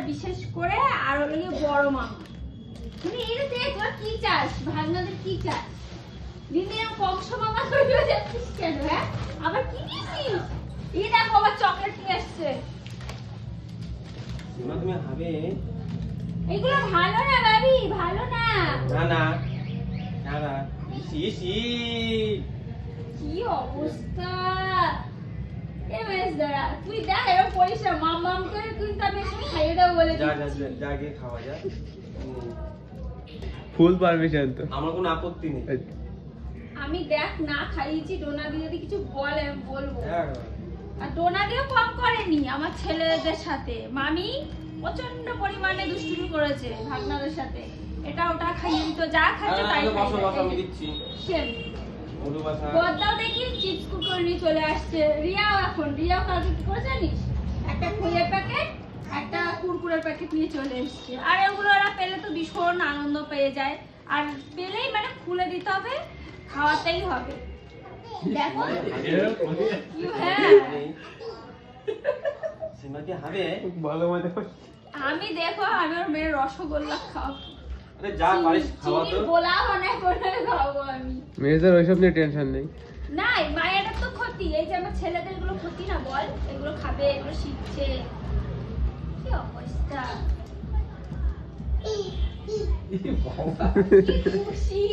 বিশেষ করে আর হলো গিয়ে বড় মামা। তুমি এটা দেখ তোরা কি চাস, ভাগনাদের কি চাস? দিনে কংস মামা তৈরি হয়ে যাচ্ছিস কেন? হ্যাঁ আবার কি নিয়েছিস? এই দেখো আবার চকলেট নিয়ে এসছে। সীমা তুমি হবে? এগুলো ভালো না ভাবি, ভালো না। না না না না ইসি ইসি কি অবস্থা! এ বেশ দাঁড়া, তুই দেখ এবার পরিষ্কার মাম করে কিন্তু আমি এসে খাইয়ে দেবো বলে যা যা দিচ্ছি। যা গিয়ে খাওয়া যা। ফুল পারমিশন তো। আমার কোনো আপত্তি নেই। আমি দেখ না খাইয়েছি, ডোনা দিয়ে যদি কিছু বলে আমি বলবো। হ্যাঁ আর ডোনা দিয়েও কম করেনি আমার ছেলেদের সাথে। মামি প্রচন্ড পরিমাণে দুষ্টুমি করেছে ভাগনাদের সাথে, এটা ওটা খাইয়ে দিত, যা খাইছে তাই বসো বসো আমি খাইছে। দিচ্ছি। সেম ওটু বাসা। বদ্দাও দেখি চিপস কুকুর নিয়ে চলে আসছে। রিয়াও কালকে কি করে জানিস, একটা ফুলের প্যাকেট একটা কুরকুরের প্যাকেট নিয়ে চলে এসছে। আর এগুলো ওরা পেলে তো ভীষণ আনন্দ পেয়ে যায়, আর পেলেই মানে খুলে দিতে হবে, খাওয়াতেই হবে। দেখো হ্যাঁ সীমা কি হবে? ভালো মতো আমি দেখো আমি ওর মেয়ের রসগোল্লা খাওয়াবো, আরে যা পারিস খাওয়া তো। চিনির গোলা বানায় করে খাওয়াবো আমি। মেয়েদের ওইসব নিয়ে টেনশন নেই। নাই মায়ের তো ক্ষতি, এই যে আমার ছেলেদের গুলো ক্ষতি না বল, এগুলো খাবে, এগুলো শিখছে। কি অবস্থা, কি খুশি।